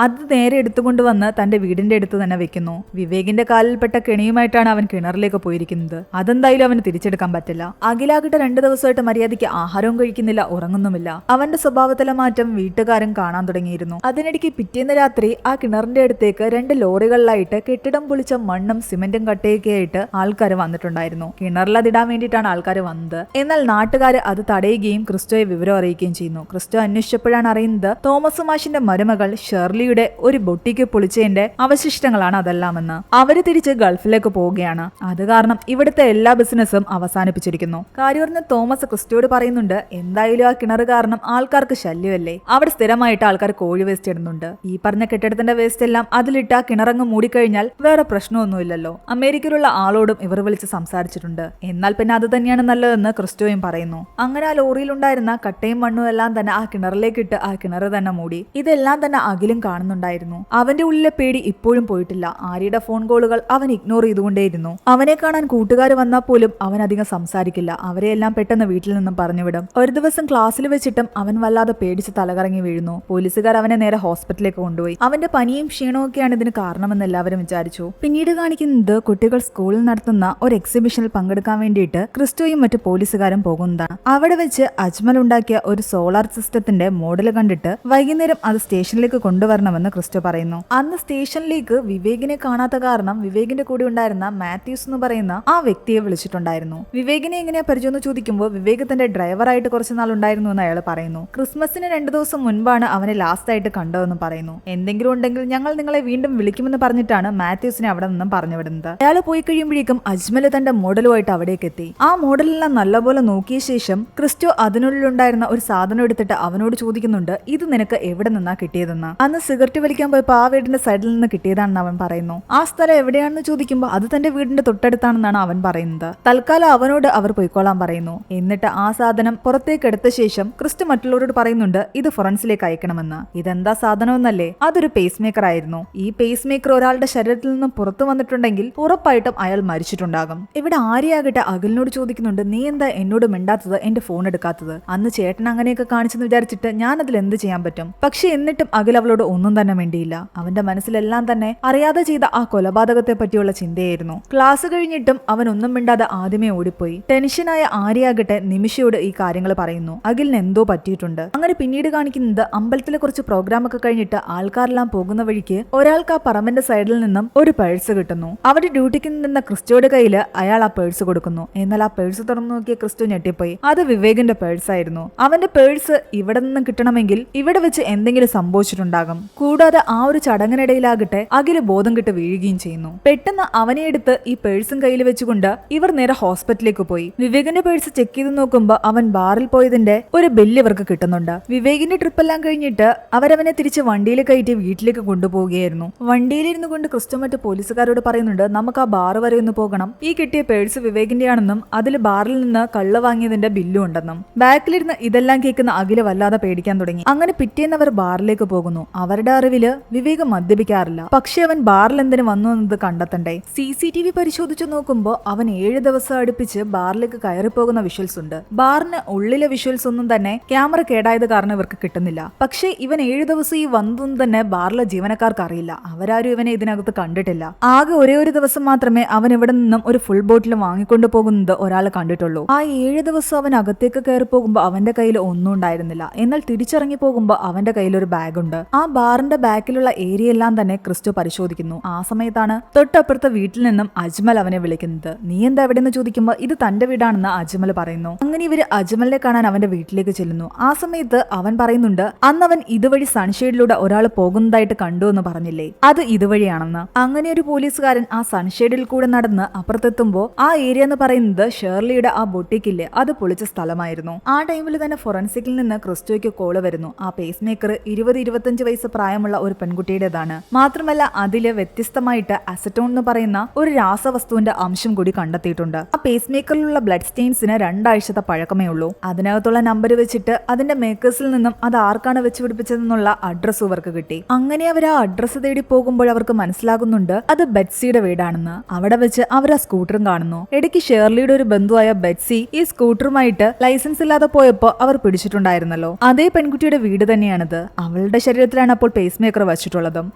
അത് നേരെ എടുത്തുകൊണ്ടുവന്ന് തന്റെ വീടിന്റെ അടുത്ത് തന്നെ വെക്കുന്നു. വിവേകിന്റെ കാലിൽപ്പെട്ട കെണിയുമായിട്ടാണ് അവൻ കിണറിലേക്ക് പോയിരിക്കുന്നത്. അതെന്തായാലും അവന് തിരിച്ചെടുക്കാൻ പറ്റില്ല. അഖിലാകിട്ട് 2 ദിവസമായിട്ട് മര്യാദയ്ക്ക് ആഹാരവും കഴിക്കുന്നില്ല, ഉറങ്ങുന്നുമില്ല. അവന്റെ സ്വഭാവത്തിലെ മാറ്റം വീട്ടുകാരും കാണാൻ തുടങ്ങിയിരുന്നു. അതിനിടയ്ക്ക് പിറ്റേന്ന് രാത്രി ആ കിണറിന്റെ അടുത്തേക്ക് 2 ലോറികളിലായിട്ട് കെട്ടിടം പൊളിച്ച മണ്ണും സിമന്റും കട്ടയൊക്കെ ആയിട്ട് ആൾക്കാർ വന്നിട്ടുണ്ടായിരുന്നു. കിണറിൽ അതിടാൻ വേണ്ടിയിട്ടാണ് ആൾക്കാർ വന്നത്. എന്നാൽ നാട്ടുകാർ അത് തടയുകയും ക്രിസ്റ്റോയെ വിവരം അറിയിക്കുകയും ചെയ്യുന്നു. ക്രിസ്റ്റോ അന്വേഷിച്ചപ്പോഴാണ് അറിയുന്നത് തോമസ് മാഷിന്റെ മരുമകൾ ഷെർലിയുടെ ഒരു ബൊട്ടിക്ക് പൊളിച്ചതിന്റെ അവശിഷ്ടങ്ങളാണ് അതെല്ലാമെന്ന്. അവര് തിരിച്ച് ഗൾഫിലേക്ക് പോവുകയാണ്. അത് കാരണം ഇവിടുത്തെ എല്ലാ ബിസിനസ്സും അവസാനിപ്പിച്ചിരിക്കുന്നു. കാര്യറിഞ്ഞ തോമസ് ക്രിസ്റ്റോയോട് പറയുന്നുണ്ട്, എന്തായാലും ആ കിണർ കാരണം ആൾക്കാർക്ക് ശല്യമല്ലേ, അവിടെ സ്ഥിരമായിട്ട് ആൾക്കാർ കോഴി വേസ്റ്റ് ഇടുന്നുണ്ട്. ഈ പറഞ്ഞ കെട്ടിടത്തിന്റെ വേസ്റ്റ് എല്ലാം അതിലിട്ട് ആ കിണറങ്ങ് മൂടിക്കഴിഞ്ഞാൽ വേറെ പ്രശ്നമൊന്നുമില്ലല്ലോ. അമേരിക്കയിലുള്ള ആളോടും ഇവർ വിളിച്ച് സംസാരിച്ചിട്ടുണ്ട്. എന്നാൽ പിന്നെ അത് തന്നെയാണ് നല്ലതെന്ന് ക്രിസ്റ്റോയും പറയുന്നു. അങ്ങനെ ആ ലോറിയിലുണ്ടായിരുന്ന കട്ടയും മണ്ണും എല്ലാം തന്നെ ആ കിണറിലേക്ക് ഇട്ട് ആ കിണർ തന്നെ മൂടി. ഇതെല്ലാം തന്നെ അഖിലും കാണുന്നുണ്ടായിരുന്നു. അവന്റെ ഉള്ളിലെ പേടി ഇപ്പോഴും പോയിട്ടില്ല. ആര്യയുടെ ഫോൺ കോളുകൾ അവൻ ഇഗ്നോർ ചെയ്തുകൊണ്ടേയിരുന്നു. അവനെ കാണാൻ കൂട്ടുകാർ വന്നാൽ പോലും അവൻ അധികം സംസാരിക്കില്ല. അവരെയെല്ലാം പെട്ടെന്ന് വീട്ടിൽ നിന്നും പറഞ്ഞുവിടും. ഒരു ദിവസം ക്ലാസ്സിൽ വെച്ചിട്ടും അവൻ വല്ലാതെ പേടിച്ച് തലകറങ്ങി വീഴുന്നു. പോലീസുകാർ അവനെ നേരെ ഹോസ്പിറ്റലിലേക്ക് കൊണ്ടുപോയി. അവന്റെ പനിയും ക്ഷീണവും ഒക്കെയാണ് ഇതിന് കാരണമെന്ന് എല്ലാവരും വിചാരിച്ചു. പിന്നീട് കാണിക്കുന്നത് കുട്ടികൾ സ്കൂളിൽ നടത്തുന്ന ഒരു എക്സിബിഷനിൽ പങ്കെടുക്കാൻ വേണ്ടിയിട്ട് ക്രിസ്റ്റോയും മറ്റു പോലീസുകാരും പോകുന്നതാണ്. അവിടെ വെച്ച് അജ്മൽ ഉണ്ടാക്കിയ ഒരു സോളാർ സിസ്റ്റത്തിന്റെ മോഡൽ കണ്ടിട്ട് വൈകുന്നേരം അത് സ്റ്റേഷനിലേക്ക് കൊണ്ടുവരണമെന്ന് ക്രിസ്റ്റോ പറയുന്നു. അന്ന് സ്റ്റേഷനിലേക്ക് വിവേകിനെ കാണാത്ത കാരണം വിവേകിന്റെ കൂടെ ഉണ്ടായിരുന്ന മാത്യൂസ് എന്ന് പറയുന്ന ആ വ്യക്തിയെ വിളിച്ചിട്ടുണ്ടായിരുന്നു. വിവേകിനെ എങ്ങനെയാ പരിചയം എന്ന് ചോദിക്കുമ്പോൾ വിവേക് തന്റെ ഡ്രൈവറായിട്ട് കുറച്ചു നാൾ ഉണ്ടായിരുന്നു എന്ന് അയാൾ പറയുന്നു. ക്രിസ്മസിന് 2 ദിവസം മുൻപാണ് അവനെ ലാസ്റ്റ് ആയിട്ട് കണ്ടതെന്ന് പറയുന്നു. എന്തെങ്കിലും ഉണ്ടെങ്കിൽ ഞങ്ങൾ നിങ്ങളെ വീണ്ടും വിളിക്കുമെന്ന് പറഞ്ഞിട്ടാണ് മാത്യൂസിനെ അവിടെ നിന്നും പറഞ്ഞു വിടുന്നത്. അയാൾ പോയി കഴിയുമ്പോഴേക്കും അജ്മൽ തന്റെ മോഡലുമായിട്ട് അവിടേക്ക് എത്തി. ആ മോഡലെല്ലാം നല്ലപോലെ നോക്കിയ ശേഷം ക്രിസ്റ്റോ അതിനുള്ളിലുണ്ടായിരുന്ന ഒരു സാധനം എടുത്തിട്ട് അവനോട് ചോദിക്കുന്നുണ്ട്, ഇത് നിനക്ക് എവിടെ നിന്നാ കിട്ടിയതെന്ന്. അന്ന് സിഗരറ്റ് വലിക്കാൻ പോയപ്പോൾ ആ വീടിന്റെ സൈഡിൽ നിന്ന് കിട്ടിയതാണെന്ന് അവൻ പറയുന്നു. ആ സ്ഥലം എവിടെയാണെന്ന് ചോദിക്കുമ്പോൾ അത് തന്റെ വീടിന്റെ തൊട്ടടുത്താണെന്നാണ് അവൻ പറയുന്നത്. തൽക്കാലം അവനോട് അവർ പോയിക്കോളാൻ പറയുന്നു. എന്നിട്ട് ആ സാധനം പുറത്തേക്ക് എടുത്ത ശേഷം ക്രിസ്റ്റോ മറ്റുള്ളവരോട് പറയുന്നുണ്ട്, ഇത് ഫോറൻസിലേക്ക് അയക്കണമെന്ന്. ഇതെന്താ സാധനമെന്നല്ലേ? അതൊരു പേസ് മേക്കർ ആയിരുന്നു. ഈ പേസ് മേക്കർ ഒരാളുടെ ശരീരത്തിൽ നിന്നും പുറത്തു വന്നിട്ടുണ്ടെങ്കിൽ ഉറപ്പായിട്ടും അയാൾ മരിച്ചിട്ടുണ്ടാകും. ഇവിടെ ആര്യയാകട്ടെ അഖിലിനോട് ചോദിക്കുന്നുണ്ട്, നീ എന്താ എന്നോട് മിണ്ടാത്തത്, എന്റെ ഫോൺ എടുക്കാത്തത്? അന്ന് ചേട്ടൻ അങ്ങനെയൊക്കെ കാണിച്ചെന്ന് വിചാരിച്ചിട്ട് ഞാൻ അതിൽ എന്ത് ചെയ്യാൻ പറ്റും? പക്ഷെ എന്നിട്ടും അഖിൽ അവളോട് ഒന്നും തന്നെ വേണ്ടിയില്ല. അവന്റെ മനസ്സിലെല്ലാം തന്നെ അറിയാതെ ചെയ്ത ആ കൊലപാതകത്തെ പറ്റിയുള്ള ചിന്തയായിരുന്നു. ക്ലാസ് കഴിഞ്ഞിട്ടും അവൻ ഒന്നും മിണ്ടാതെ ആദ്യമേ ഓടിപ്പോയി. ടെൻഷനായ ആര്യയാകട്ടെ നിമിഷയോട് ഈ കാര്യങ്ങൾ പറയുന്നു. അഖിലിന് എന്തോ പറ്റിയിട്ടുണ്ട്. അങ്ങനെ പിന്നീട് കാണിക്കുന്നത് അമ്പലത്തിലെ കുറച്ച് പ്രോഗ്രാം ഒക്കെ കഴിഞ്ഞിട്ട് ആൾക്കാരെല്ലാം പോകുന്ന വഴിക്ക് ഒരാൾക്ക് ആ പറമ്പിന്റെ സൈഡിൽ നിന്നും ഒരു പേഴ്സ് കിട്ടുന്നു. അവിടെ ഡ്യൂട്ടിക്ക് നിന്ന ക്രിസ്റ്റോയുടെ കയ്യിൽ അയാൾ ആ പേഴ്സ് കൊടുക്കുന്നു. എന്നാൽ ആ പേഴ്സ് തുറന്നു നോക്കിയ ക്രിസ്റ്റോ ഞെട്ടിപ്പോയി. അത് വിവേകിന്റെ പേഴ്സ് ആയിരുന്നു. അവന്റെ പേഴ്സ് ഇവിടെ നിന്നും കിട്ടണമെങ്കിൽ ഇവിടെ വെച്ച് എന്തെങ്കിലും സംഭവിച്ചിട്ടുണ്ടാകും. കൂടാതെ ആ ഒരു ചടങ്ങിനിടയിലാകട്ടെ അഖില് ബോധം കെട്ട് വീഴുകയും ചെയ്യുന്നു. പെട്ടെന്ന് അവനെ എടുത്ത് ഈ പേഴ്സും കയ്യിൽ വെച്ചുകൊണ്ട് ഇവർ നേരെ ഹോസ്പിറ്റലിലേക്ക് പോയി. വിവേകിന്റെ പേഴ്സ് ചെക്ക് ചെയ്ത് നോക്കുമ്പോൾ അവൻ ബാറിൽ പോയതിന്റെ ഒരു ബില്ല് ഇവർക്ക് കിട്ടുന്നുണ്ട്. വിവേകിന്റെ ട്രിപ്പ് എല്ലാം കഴിഞ്ഞിട്ട് അവരവനെ തിരിച്ച് വണ്ടിയിൽ കയറ്റി വീട്ടിലേക്ക് കൊണ്ടുപോവുകയായിരുന്നു. വണ്ടിയിലിരുന്നു കൊണ്ട് ക്രിസ്റ്റോ മറ്റു പോലീസുകാരോട് പറയുന്നുണ്ട്, നമുക്ക് ആ ബാർ വരെ ഒന്ന് പോകണം. ഈ കിട്ടിയ പേഴ്സ് വിവേകിന്റെ ആണെന്നും അതിൽ ബാറിൽ നിന്ന് കള്ള് വാങ്ങിയതിന്റെ ബില്ലും ഉണ്ടെന്നും. ബാക്കിലിരുന്ന് ഇതെല്ലാം കേൾക്കുന്ന അഖില വല്ലാതെ പേടിക്കാൻ തുടങ്ങി. അങ്ങനെ പിറ്റേന്ന് അവർ ബാറിലേക്ക് പോകുന്നു. അവരുടെ അറിവില് വിവേക് മദ്യപിക്കാറില്ല. പക്ഷെ അവൻ ബാറിൽ എന്തിനു വന്നു എന്നത് കണ്ടെത്തണ്ടേ? CCTV പരിശോധിച്ചു നോക്കുമ്പോൾ അവൻ 7 ദിവസം അടുപ്പിച്ച് ബാറിലേക്ക് കയറിപ്പോകുന്ന വിഷ്വൽസ് ഉണ്ട്. ബാറിന് ഉള്ളിലെ വിഷ്വൽസ് ഒന്നും തന്നെ ക്യാമറ കേടായത് കാരണം ഇവർക്ക് കിട്ടുന്നില്ല. പക്ഷേ ഇവൻ 7 ദിവസം ഈ വന്നതൊന്നും തന്നെ ബാറിലെ ജീവനക്കാർക്ക് അറിയില്ല. അവരാരും ഇവനെ ഇതിനകത്ത് കണ്ടിട്ടില്ല. ആകെ ഒരേ ഒരു ദിവസം മാത്രമേ അവൻ ഇവിടെ നിന്നും ഒരു ഫുൾ ബോട്ടിൽ വാങ്ങിക്കൊണ്ടു പോകുന്നത് ഒരാൾ കണ്ടിട്ടുള്ളൂ. ആ 7 ദിവസം അവൻ അകത്തേക്ക് കയറി പോകുമ്പോൾ അവന്റെ കയ്യിൽ ഒന്നും ഉണ്ടായിരുന്നില്ല. എന്നാൽ തിരിച്ചിറങ്ങി പോകുമ്പോൾ അവന്റെ കയ്യിൽ ഒരു ബാഗ് ഉണ്ട്. ആ ബാറിന്റെ ബാക്കിലുള്ള ഏരിയ എല്ലാം തന്നെ ക്രിസ്റ്റോ പരിശോധിക്കുന്നു. ആ സമയത്താണ് തൊട്ടപ്പുറത്തെ വീട്ടിൽ നിന്നും അജ്മൽ അവനെ വിളിക്കുന്നത്. നീ എന്താ എവിടെയെന്ന് ചോദിക്കുമ്പോൾ ഇത് തന്റെ വീടാണെന്ന് അജ്മൽ പറയുന്നു. അങ്ങനെ ഇവര് അജ്മലിനെ കാണാൻ അവന്റെ വീട്ടിലേക്ക് ചെല്ലുന്നു. ആ സമയത്ത് അവൻ പറയുന്നുണ്ട്, അന്ന് അവൻ ഇതുവഴി സൺഷെയ്ഡിലൂടെ ഒരാൾ പോകുന്നതായിട്ട് കണ്ടു എന്ന് പറഞ്ഞില്ലേ, അത് ഇതുവഴിയാണെന്ന്. അങ്ങനെ ഒരു പോലീസുകാരൻ ആ സൺഷെയ്ഡിൽ കൂടെ നടന്ന് അപ്പുറത്തെത്തുമ്പോ ആ ഏരിയ എന്ന് പറയുന്നത് ഷേർലിയുടെ ആ ബൊട്ടിക്കില്ലേ അത് പൊളിച്ച സ്ഥലമായിരുന്നു. ആ ടൈമിൽ തന്നെ ഫോറൻസിക്കിൽ നിന്ന് ക്രിസ്റ്റോയ്ക്ക് കോള് വരുന്നു. ആ പേസ് മേക്കർ 20-25 വയസ്സ് പ്രായമുള്ള ഒരു പെൺകുട്ടിയുടേതാണ്. മാത്രമല്ല അതില് വ്യത്യസ്തമായിട്ട് അസറ്റോൺ എന്ന് പറയുന്ന ഒരു രാസവസ്തുവിന്റെ അംശം കൂടി കണ്ടെത്തിയിട്ടുണ്ട്. ആ പേസ് മേക്കറിലുള്ള ബ്ലഡ് സ്റ്റെയിൻസിന് 2 ആഴ്ചത്തെ പഴക്കമേ ഉള്ളൂ. അതിനകത്തുള്ള നമ്പർ വെച്ചിട്ട് അതിന്റെ മേക്കേഴ്സിൽ നിന്നും അത് ആർക്കാണ് വെച്ച് പിടിപ്പിച്ചതെന്നുള്ള അഡ്രസ് ഇവർക്ക് കിട്ടി. അങ്ങനെ അവർ ആ അഡ്രസ് തേടി പോകുമ്പോൾ അവർക്ക് മനസ്സിലാകുന്നുണ്ട് അത് ബെറ്റ്സിയുടെ വീടാണെന്ന്. അവിടെ വെച്ച് അവർ ആ സ്കൂട്ടറും കാണുന്നു. ഇടയ്ക്ക് ഷേർലിയുടെ ഒരു ബന്ധുവായ ബെറ്റ്സി ഈ സ്കൂട്ടറുമായിട്ട് ലൈസൻസ് ഇല്ലാതെ പോയപ്പോ അവർ പിടിച്ചിട്ടുണ്ടായിരുന്നല്ലോ. അതേ പെൺകുട്ടി ബെറ്റ്സിയുടെ വീട് തന്നെയാണിത്. അവളുടെ ശരീരത്തിലാണ് അപ്പോൾ പേസ് മേക്കർ വെച്ചിട്ടുള്ളതും.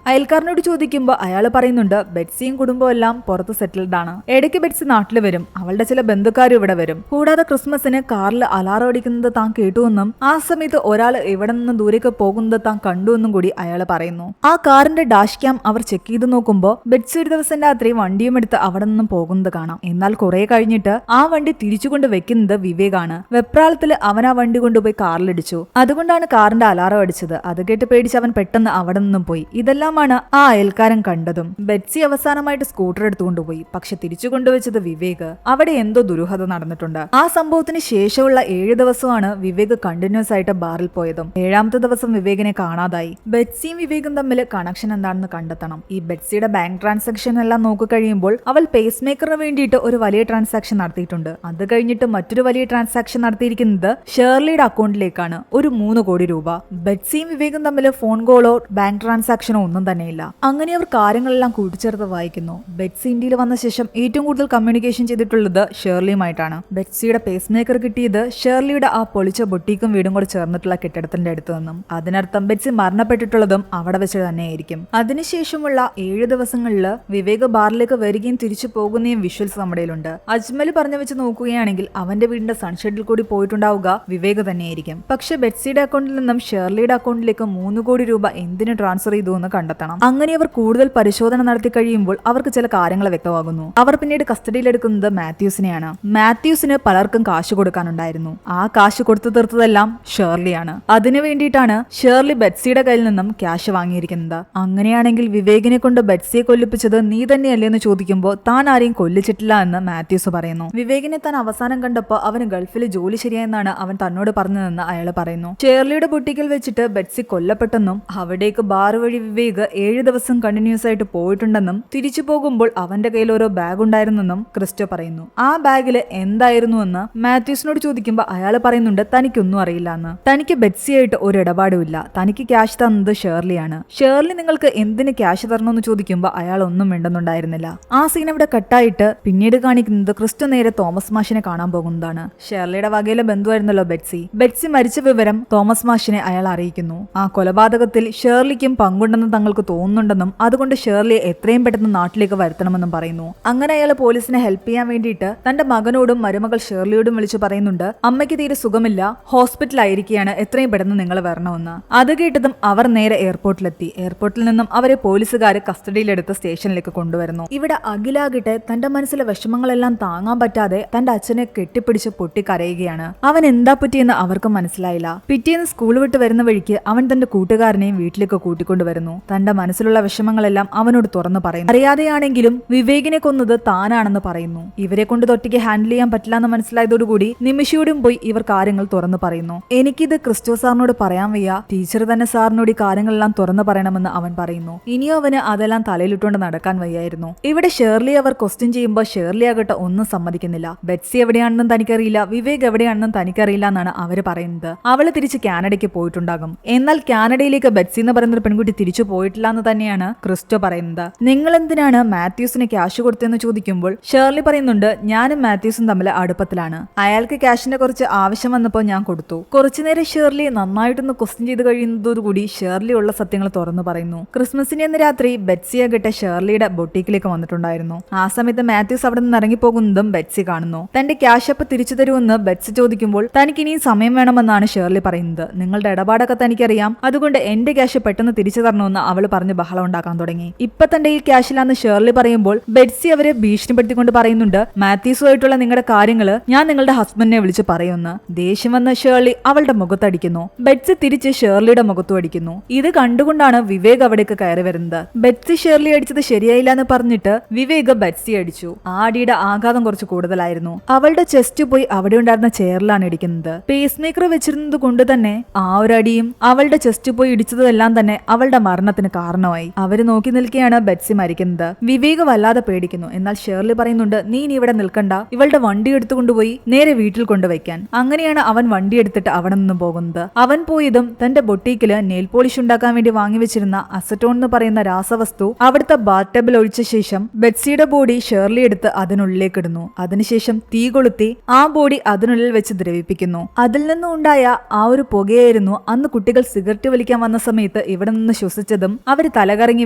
അയൽക്കാരനോട് ചോദിക്കുമ്പോൾ അയാൾ പറയുന്നുണ്ട് ബെറ്റ്സിയും കുടുംബവും എല്ലാം പുറത്ത് സെറ്റിൽഡ് ആണ്. ഇടയ്ക്ക് ബെറ്റ്സി നാട്ടിൽ വരും, അവളുടെ ചില ബന്ധുക്കാരും ഇവിടെ വരും. കൂടാതെ ക്രിസ്മസിന് കാറിൽ അലാറം അടിക്കുന്നത് താൻ കേട്ടുവെന്നും ആ സമയത്ത് ഒരാൾ ഇവിടെ നിന്ന് ദൂരേക്ക് പോകുന്നത് താൻ കണ്ടുവെന്നും കൂടി അയാൾ പറയുന്നു. ആ കാറിന്റെ ഡാഷ് ക്യാം അവർ ചെക്ക് ചെയ്ത് നോക്കുമ്പോൾ ബെറ്റ്സി ഒരു ദിവസം രാത്രി വണ്ടിയും എടുത്ത് അവിടെ നിന്നും പോകുന്നത് കാണാം. എന്നാൽ കുറെ കഴിഞ്ഞിട്ട് ആ വണ്ടി തിരിച്ചുകൊണ്ട് വെക്കുന്നത് വിവേകാണ്. വെപ്രാളത്തിൽ അവൻ ആ വണ്ടി കൊണ്ടുപോയി കാറിലിടിച്ചു. അതുകൊണ്ടാണ് കാറിന്റെ അലാറം അടിച്ചത്. അത് കേട്ട് പേടിച്ച് അവൻ പെട്ടെന്ന് അവിടെ നിന്നും പോയി. ഇതെല്ലാമാണ് ആ അയൽക്കാരൻ കണ്ടതും. ബെറ്റ്സി അവസാനമായിട്ട് സ്കൂട്ടർ എടുത്തുകൊണ്ടുപോയി. പക്ഷെ തിരിച്ചു കൊണ്ടുവച്ചത് വിവേക്. അവിടെ എന്തോ ദുരൂഹത നടന്നിട്ടുണ്ട്. ആ സംഭവത്തിന് ശേഷമുള്ള 7 ദിവസമാണ് വിവേക് കണ്ടിന്യൂസ് ആയിട്ട് ബാറിൽ പോയതും. 7ാമത്തെ ദിവസം വിവേകിനെ കാണാതായി. ബെറ്റ്സിയും വിവേകും തമ്മിൽ കണക്ഷൻ എന്താണെന്ന് കണ്ടെത്തണം. ഈ ബെറ്റ്സിയുടെ ബാങ്ക് ട്രാൻസാക്ഷൻ എല്ലാം നോക്കി കഴിയുമ്പോൾ അവൾ പേസ് മേക്കറിന് വേണ്ടിയിട്ട് ഒരു വലിയ ട്രാൻസാക്ഷൻ നടത്തിയിട്ടുണ്ട്. അത് കഴിഞ്ഞിട്ട് മറ്റൊരു വലിയ ട്രാൻസാക്ഷൻ നടത്തിയിരിക്കുന്നത് ഷേർലിയുടെ അക്കൗണ്ടിലേക്കാണ്. ഒരു 3 കോടി രൂപ. ബെറ്റ്സിയും വിവേകും തമ്മിൽ ഫോൺ കോളോ ബാങ്ക് ട്രാൻസാക്ഷനോ ഒന്നും തന്നെയില്ല. അങ്ങനെ അവർ കാര്യങ്ങളെല്ലാം കൂട്ടിച്ചേർത്ത് വായിക്കുന്നു. ബെറ്റ്സി ഇന്ത്യയിൽ വന്ന ശേഷം ഏറ്റവും കൂടുതൽ കമ്മ്യൂണിക്കേഷൻ ചെയ്തിട്ടുള്ളത് ഷേർലിയുമായിട്ടാണ്. ബെറ്റ്സിയുടെ പേസ് മേക്കർ കിട്ടിയത് ഷേർലിയുടെ ആ പൊളിച്ച ബൊട്ടീക്കും വീടും കൂടെ ചേർന്നിട്ടുള്ള കെട്ടിടത്തിന്റെ അടുത്ത് നിന്നും. അതിനർത്ഥം ബെറ്റ്സി മരണപ്പെട്ടിട്ടുള്ളതും അവിടെ വെച്ച് തന്നെയായിരിക്കും. അതിനുശേഷമുള്ള 7 ദിവസങ്ങളിൽ വിവേക് ബാറിലേക്ക് വരികയും തിരിച്ചു പോകുന്നതും വിഷ്വൽസ് നമ്മുടെയിലുണ്ട്. അജ്മൽ പറഞ്ഞു വെച്ച് നോക്കുകയാണെങ്കിൽ അവന്റെ വീടിന്റെ സൺഷെഡിൽ കൂടി പോയിട്ടുണ്ടാവുക വിവേക് തന്നെയായിരിക്കും. പക്ഷെ ബെറ്റ്സിയുടെ അക്കൗണ്ടിൽ നിന്നും ഷേർലിയുടെ അക്കൗണ്ടിലേക്ക് 3 കോടി രൂപ എന്തിനു ട്രാൻസ്ഫർ ചെയ്തു എന്ന് കണ്ടെത്തണം. അങ്ങനെ അവർ കൂടുതൽ പരിശോധന നടത്തി കഴിയുമ്പോൾ അവർക്ക് ചില കാര്യങ്ങൾ വ്യക്തമാകുന്നു. അവർ പിന്നീട് കസ്റ്റഡിയിലെടുക്കുന്നത് മാത്യൂസിനെയാണ്. മാത്യൂസിന് പലർക്കും കാശ് കൊടുക്കാനുണ്ടായിരുന്നു. ആ കാശ് കൊടുത്തു തീർത്തതെല്ലാം ഷേർലിയാണ്. അതിനു വേണ്ടിയിട്ടാണ് ഷേർലി ബെറ്റ്സിയുടെ കയ്യിൽ നിന്നും ക്യാഷ് വാങ്ങിയിരിക്കുന്നത്. അങ്ങനെയാണെങ്കിൽ വിവേകിനെ കൊണ്ട് ബെറ്റ്സിയെ കൊല്ലിപ്പിച്ചത് നീ തന്നെയല്ലേ എന്ന് ചോദിക്കുമ്പോൾ താൻ ആരെയും കൊല്ലിച്ചിട്ടില്ല എന്ന് മാത്യൂസ് പറയുന്നു. വിവേകിനെ താൻ അവസാനം കണ്ടപ്പോൾ അവന് ഗൾഫിൽ ജോലി ശരിയായെന്നാണ് അവൻ തന്നോട് പറഞ്ഞതെന്ന് അയാൾ പറയുന്നു. ഷേർലിയുടെ ബുട്ടിക്കിൽ വെച്ചിട്ട് ബെറ്റ്സി കൊല്ലപ്പെട്ടെന്നും അവിടേക്ക് ബാർ വഴി വിവേക് 7 ദിവസം കണ്ടിന്യൂസ് ആയിട്ട് പോയിട്ടുണ്ടെന്നും തിരിച്ചു പോകുമ്പോൾ അവന്റെ കയ്യിൽ ഓരോ ബാഗ് ഉണ്ടായിരുന്നെന്നും ക്രിസ്റ്റോ പറയുന്നു. ആ ബാഗിൽ എന്തായിരുന്നുവെന്ന് മാത്യൂസിനോട് ചോദിക്കുമ്പോൾ അയാൾ പറയുന്നുണ്ട് തനിക്കൊന്നും അറിയില്ല എന്ന്. തനിക്ക് ബെറ്റ്സിയായിട്ട് ഒരു ഇടപാടുമില്ല. തനിക്ക് ക്യാഷ് തന്നത് ഷേർലിയാണ്. ഷേർലി നിങ്ങൾക്ക് എന്തിന് ക്യാഷ് തരണമെന്ന് ചോദിക്കുമ്പോൾ അയാൾ ഒന്നും മിണ്ടുന്നുണ്ടായിരുന്നില്ല. ആ സീൻ അവിടെ കട്ടായിട്ട് പിന്നീട് കാണിക്കുന്നത് ക്രിസ്റ്റോ നേരെ തോമസ് മാഷിനെ കാണാൻ പോകുന്നതാണ്. ഷേർലിയുടെ വകയിലെ ബന്ധുവായിരുന്നല്ലോ ബെറ്റ്സി. ബെറ്റ്സി മരിച്ച വിവരം തോമസ് മാഷിനെ അയാൾ അറിയിക്കുന്നു. ആ കൊലപാതകത്തിൽ ഷേർലിക്കും പങ്കുണ്ടെന്ന് തങ്ങൾക്ക് തോന്നുന്നുണ്ടെന്നും അതുകൊണ്ട് ഷേർലിയെ എത്രയും പെട്ടെന്ന് നാട്ടിലേക്ക് വരുത്തണമെന്നും പറയുന്നു. അങ്ങനെ അയാൾ പോലീസിനെ ഹെൽപ്പ് ചെയ്യാൻ വേണ്ടിയിട്ട് തന്റെ മകനോടും മരുമകൾ ഷേർലിയോടും വിളിച്ചു പറയുന്നുണ്ട് അമ്മയ്ക്ക് തീരെ സുഖമില്ല, ഹോസ്പിറ്റലായിരിക്കുകയാണ്, എത്രയും പെട്ടെന്ന് നിങ്ങൾ വരണമെന്ന്. അത് കേട്ടതും അവർ നേരെ എയർപോർട്ടിലെത്തി. എയർപോർട്ടിൽ നിന്നും അവരെ പോലീസുകാർ കസ്റ്റഡിയിലെടുത്ത് സ്റ്റേഷനിലേക്ക് കൊണ്ടുവരുന്നു. ഇവിടെ അഖിലാകട്ടെ തന്റെ മനസ്സിലെ വിഷമങ്ങളെല്ലാം താങ്ങാൻ പറ്റാതെ തന്റെ അച്ഛനെ കെട്ടിപ്പിടിച്ച് പൊട്ടിക്കരയുകയാണ്. അവൻ എന്താ പറ്റിയെന്ന് അവർക്ക് മനസ്സിലായില്ല. പിറ്റേന്ന് സ്കൂൾ വിട്ട് വരുന്ന വഴിക്ക് അവൻ തന്റെ കൂട്ടുകാരനെയും വീട്ടിലേക്ക് കൂട്ടിക്കൊണ്ടുവരുന്നു. തന്റെ മനസ്സിലുള്ള വിഷമങ്ങളെല്ലാം അവനോട് തുറന്നു പറയുന്നു. അറിയാതെയാണെങ്കിലും വിവേകിനെ കൊന്നത് താനാണെന്ന് പറയുന്നു. ഇവരെ കൊണ്ട് തൊട്ടിക്ക് ഹാൻഡിൽ ചെയ്യാൻ പറ്റില്ല എന്ന് മനസ്സിലായതോടുകൂടി നിമിഷയോടും പോയി ഇവർ കാര്യങ്ങൾ തുറന്നു പറയുന്നു. എനിക്കിത് ക്രിസ്റ്റോ സാറിനോട് പറയാൻ വയ്യ, ടീച്ചർ തന്നെ സാറിനോട് ഈ കാര്യങ്ങളെല്ലാം തുറന്നു പറയണമെന്ന് അവൻ പറയുന്നു. ഇനിയും അവന് അതെല്ലാം തലയിലിട്ടുകൊണ്ട് നടക്കാൻ വയ്യായിരുന്നു. ഇവിടെ ഷേർലി അവർ ക്വസ്റ്റ്യൻ ചെയ്യുമ്പോൾ ഷേർലി ആകട്ടെ ഒന്നും സമ്മതിക്കുന്നില്ല. ബെറ്റ്സി എവിടെയാണെന്നും തനിക്കറിയില്ല, വിവേക് എവിടെയാണെന്നും തനിക്കറിയില്ല എന്നാണ് അവര് പറയുന്നത്. അവള് തിരിച്ച് കാനഡയ്ക്ക് പോയിട്ടുണ്ടാകും. എന്നാൽ കാനഡയിലേക്ക് ബെറ്റ്സി എന്ന് പറയുന്ന ഒരു പെൺകുട്ടി തിരിച്ചു പോയിട്ടില്ല എന്ന് തന്നെയാണ് ക്രിസ്റ്റോ പറയുന്നത്. നിങ്ങൾ എന്തിനാണ് മാത്യൂസിന് ക്യാഷ് കൊടുത്തതെന്ന് ചോദിക്കുമ്പോൾ ഷേർലി പറയുന്നുണ്ട് ഞാനും മാത്യൂസും തമ്മിൽ അടുപ്പത്തിലാണ്. അയാൾക്ക് ക്യാഷിന്റെ കുറച്ച് ആവശ്യം വന്നപ്പോൾ ഞാൻ കൊടുത്തു. കുറച്ചുനേരം ഷേർലി നന്നായിട്ടൊന്ന് ക്വസ്റ്റ്യൻ ചെയ്ത് കഴിയുന്നതോടുകൂടി ഷേർലി ഉള്ള സത്യങ്ങൾ തുറന്നു പറയുന്നു. ക്രിസ്മസിന് അന്ന് രാത്രി ബെറ്റ്സി ആകട്ടെ ഷേർലിയുടെ ബൊട്ടീക്കിലേക്ക് വന്നിട്ടുണ്ടായിരുന്നു. ആ സമയത്ത് മാത്യൂസ് അവിടെ നിന്ന് ഇറങ്ങിപ്പോകുന്നതും ബെറ്റ്സി കാണുന്നു. തന്റെ ക്യാഷ് അപ്പ് തിരിച്ചു തരുമെന്ന് ബെറ്റ്സി ചോദിക്കുമ്പോൾ തനിക്ക് ഇനിയും സമയം വേണമെന്നാണ് ഷേർലി പറയുന്നത്. നിങ്ങളുടെ ഇടപാടൊക്കെ തനിക്കറിയാം, അതുകൊണ്ട് എന്റെ ക്യാഷ് പെട്ടെന്ന് തിരിച്ചു തരണമെന്ന് അവൾ പറഞ്ഞ് ബഹളം ഉണ്ടാക്കാൻ തുടങ്ങി. ഇപ്പൊ തന്റെ ഈ ക്യാഷിലാന്ന് ഷേർലി പറയുമ്പോൾ ബെറ്റ്സി അവരെ ഭീഷണിപ്പെടുത്തിക്കൊണ്ട് പറയുന്നുണ്ട് മാത്യൂസുമായിട്ടുള്ള നിങ്ങളുടെ കാര്യങ്ങള് ഞാൻ നിങ്ങളുടെ ഹസ്ബൻഡിനെ വിളിച്ച് പറയുമെന്ന്. ദേഷ്യം വന്ന ഷേർലി അവളുടെ മുഖത്തടിക്കുന്നു. ബെറ്റ്സി തിരിച്ച് ഷേർലിയുടെ മുഖത്തും അടിക്കുന്നു. ഇത് കണ്ടുകൊണ്ടാണ് വിവേക് അവിടേക്ക് കയറി വരുന്നത്. ബെറ്റ്സി ഷേർലി അടിച്ചത് ശരിയായില്ല എന്ന് പറഞ്ഞിട്ട് വിവേക് ബെറ്റ്സി അടിച്ചു. ആ അടിയുടെ ആഘാതം കുറച്ച് കൂടുതലായിരുന്നു. അവളുടെ ചെസ്റ്റ് പോയി അവിടെ ഉണ്ടായിരുന്ന ചെയറിലാണ് ഇടിക്കുന്നത്. പേസ് മേക്കർ വെച്ചിരുന്നത് കൊണ്ട് തന്നെ ആ ഒരു അടിയും അവളുടെ ചെസ്റ്റ് പോയി ഇടിച്ചതെല്ലാം തന്നെ അവളുടെ മരണത്തിന് കാരണമായി. അവര് നോക്കി നിൽക്കുകയാണ് ബെറ്റ്സി മരിക്കുന്നത്. വിവേക് വല്ലാതെ പേടിക്കുന്നു. എന്നാൽ ഷേർലി പറയുന്നുണ്ട് നീ ഇനി ഇവിടെ നിൽക്കണ്ട, ഇവളുടെ വണ്ടി എടുത്തുകൊണ്ടുപോയി നേരെ വീട്ടിൽ കൊണ്ടുവയ്ക്കാൻ. അങ്ങനെയാണ് അവൻ വണ്ടി എടുത്തിട്ട് അവിടെ നിന്നും പോകുന്നത്. അവൻ പോയതും തന്റെ ബൊട്ടീക്കില് നെയിൽ പോളിഷ് ഉണ്ടാക്കാൻ വേണ്ടി വാങ്ങിവെച്ചിരുന്ന അസറ്റോൺ എന്ന് പറയുന്ന രാസവസ്തു അവിടുത്തെ ബാത്ടബിൽ ഒഴിച്ച ശേഷം ബെറ്റ്സിയുടെ ബോഡി ഷേർലി എടുത്ത് അതിനുള്ളിലേക്ക് ഇടുന്നു. അതിനുശേഷം തീ കൊളുത്തി ആ ബോഡി അതിനുള്ളിൽ വെച്ച് ദ്രവിപ്പിക്കുന്നു. അതിൽ നിന്നും ഉണ്ടായ ആ ഒരു പുകയെ ബോഡിയായിരുന്നു അന്ന് കുട്ടികൾ സിഗരറ്റ് വലിക്കാൻ വന്ന സമയത്ത് ഇവിടെ നിന്ന് ശ്വസിച്ചതും അവർ തലകറങ്ങി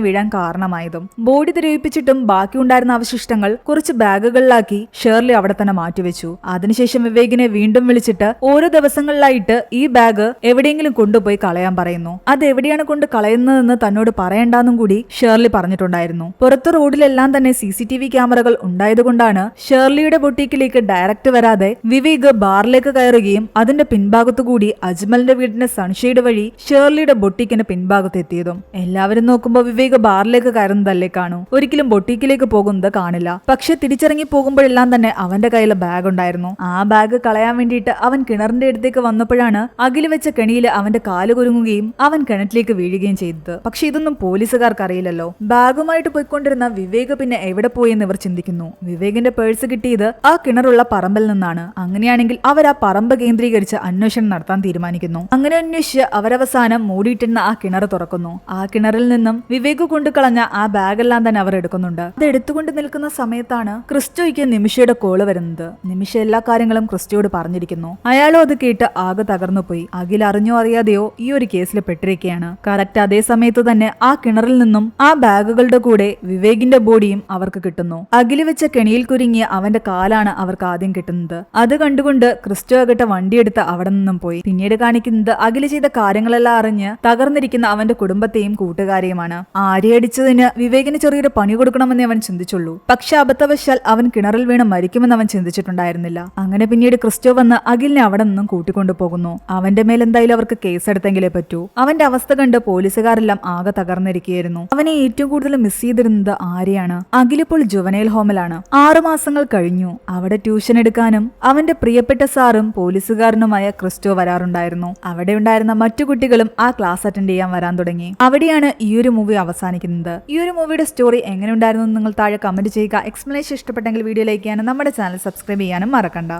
വീഴാൻ കാരണമായതും. ബോഡി ദ്രവിപ്പിച്ചിട്ടും ബാക്കിയുണ്ടായിരുന്ന അവശിഷ്ടങ്ങൾ കുറച്ച് ബാഗുകളിലാക്കി ഷേർലി അവിടെ തന്നെ മാറ്റിവെച്ചു. അതിനുശേഷം വിവേകിനെ വീണ്ടും വിളിച്ചിട്ട് ഓരോ ദിവസങ്ങളിലായിട്ട് ഈ ബാഗ് എവിടെയെങ്കിലും കൊണ്ടുപോയി കളയാൻ പറയുന്നു. അത് എവിടെയാണ് കൊണ്ട് കളയുന്നതെന്ന് തന്നോട് പറയണ്ടെന്നും കൂടി ഷേർലി പറഞ്ഞിട്ടുണ്ടായിരുന്നു. പുറത്ത് റോഡിലെല്ലാം തന്നെ CCTV ക്യാമറകൾ ഉണ്ടായതുകൊണ്ടാണ് ഷേർലിയുടെ ബൊട്ടീക്കിലേക്ക് ഡയറക്റ്റ് വരാതെ വിവേക് ബാറിലേക്ക് കയറുകയും അതിന്റെ പിൻഭാഗത്തുകൂടി അജ്മലിന്റെ വീടിന്റെ സൺഷെയ്ഡ് വഴി ഷേർലിയുടെ ബൊട്ടീക്കിന്റെ പിൻഭാഗത്ത് എത്തിയതും. എല്ലാവരും നോക്കുമ്പോൾ വിവേക് ബാറിലേക്ക് കയറുന്നതല്ലേ കാണൂ, ഒരിക്കലും ബൊട്ടീക്കിലേക്ക് പോകുന്നത് കാണില്ല. പക്ഷെ തിരിച്ചിറങ്ങി പോകുമ്പോഴെല്ലാം തന്നെ അവന്റെ കയ്യിൽ ബാഗ് ഉണ്ടായിരുന്നു. ആ ബാഗ് കളയാൻ വേണ്ടിയിട്ട് അവൻ കിണറിന്റെ അടുത്തേക്ക് വന്നപ്പോഴാണ് അകില് വെച്ച കെണിയിൽ അവന്റെ കാല് കുരുങ്ങുകയും അവൻ കിണറ്റിലേക്ക് വീഴുകയും ചെയ്തത്. പക്ഷെ ഇതൊന്നും പോലീസുകാർക്ക് അറിയില്ലല്ലോ. ബാഗുമായിട്ട് പോയിക്കൊണ്ടിരുന്ന വിവേക് പിന്നെ എവിടെ പോയെന്ന് ഇവർ ചിന്തിക്കുന്നു. വിവേകിന്റെ പേഴ്സ് കിട്ടിയത് ആ കിണറുള്ള പറമ്പിൽ നിന്നാണ്. അങ്ങനെയാണെങ്കിൽ അവർ ആ പറമ്പ് കേന്ദ്രീകരിച്ച് അന്വേഷണം നടത്താൻ തീരുമാനിക്കുന്നു. അങ്ങനെ അന്വേഷിച്ച് അവരവസാനം മൂടിയിട്ടിരുന്ന ആ കിണർ തുറക്കുന്നു. ആ കിണറിൽ നിന്നും വിവേക് കൊണ്ടുകളഞ്ഞ ആ ബാഗെല്ലാം തന്നെ അവർ എടുക്കുന്നുണ്ട്. അത് എടുത്തുകൊണ്ട് നിൽക്കുന്ന സമയത്താണ് ക്രിസ്റ്റോയ്ക്ക് നിമിഷയുടെ കോള് വരുന്നത്. നിമിഷ എല്ലാ കാര്യങ്ങളും ക്രിസ്റ്റോയോട് പറഞ്ഞിരിക്കുന്നു. അയാളും അത് കേട്ട് ആകെ തകർന്നു പോയി. അഖിൽ അറിഞ്ഞോ അറിയാതെയോ ഈ ഒരു കേസിൽ പെട്ടിരിക്കുകയാണ്. കറക്റ്റ് അതേ സമയത്ത് തന്നെ ആ കിണറിൽ നിന്നും ആ ബാഗുകളുടെ കൂടെ വിവേകിന്റെ ബോഡിയും അവർക്ക് കിട്ടുന്നു. അഖില് വെച്ച കെണിയിൽ കുരുങ്ങിയ അവന്റെ കാലാണ് അവർക്ക് ആദ്യം കിട്ടുന്നത്. അത് കണ്ടുകൊണ്ട് ക്രിസ്റ്റോ ആകട്ടെ വണ്ടിയെടുത്ത് അവിടെ നിന്നും പോയി. പിന്നീട് കാണിക്കുന്നത് അഖില് ചെയ്ത കാര്യങ്ങളെല്ലാം അറിഞ്ഞ് തകർന്നിരിക്കുന്ന അവന്റെ കുടുംബത്തെയും കൂട്ടുകാരെയുമാണ്. ആര്യടിച്ചതിന് വിവേകിന് ചെറിയൊരു പണി കൊടുക്കണമെന്ന് അവൻ ചിന്തിച്ചുള്ളൂ. പക്ഷെ അബദ്ധവശാൽ അവൻ കിണറിൽ വീണ് മരിക്കുമെന്ന് അവൻ ചിന്തിച്ചിട്ടുണ്ടായിരുന്നില്ല. അങ്ങനെ പിന്നീട് ക്രിസ്റ്റോ വന്ന് അഖിലിനെ അവിടെ നിന്നും കൂട്ടിക്കൊണ്ടു പോകുന്നു. അവന്റെ മേൽ എന്തായാലും അവർക്ക് കേസെടുത്തെങ്കിലേ പറ്റൂ. അവന്റെ അവസ്ഥ കണ്ട് പോലീസുകാരെല്ലാം ആകെ തകർന്നിരിക്കുകയായിരുന്നു. അവനെ ഏറ്റവും കൂടുതൽ മിസ് ചെയ്തിരുന്നത് ആരെയാണ്? അഖിലിപ്പോൾ ജുവനൈൽ ഹോമിലാണ്. 6 മാസങ്ങൾ കഴിഞ്ഞു. അവിടെ ട്യൂഷൻ എടുക്കാനും അവന്റെ പ്രിയപ്പെട്ട സാറും പോലീസുകാരനുമായ ക്രിസ്റ്റോ വരാറുണ്ടായിരുന്നു. അവിടെ ഉണ്ടായിരുന്ന മറ്റു കുട്ടികളും ആ ക്ലാസ് അറ്റൻഡ് ചെയ്യാൻ വരാൻ തുടങ്ങി. അവിടെയാണ് ഈ ഒരു മൂവി അവസാനിക്കുന്നത്. ഈ ഒരു മൂവിയുടെ സ്റ്റോറി എങ്ങനെ ഉണ്ടായിരുന്നു നിങ്ങൾ താഴെ കമന്റ് ചെയ്യുക. എക്സ്പ്ലനേഷൻ ഇഷ്ടപ്പെട്ടെങ്കിൽ വീഡിയോ ലൈക്ക് ചെയ്യാനും നമ്മുടെ ചാനൽ സബ്സ്ക്രൈബ് ചെയ്യാനും മറക്കണ്ട.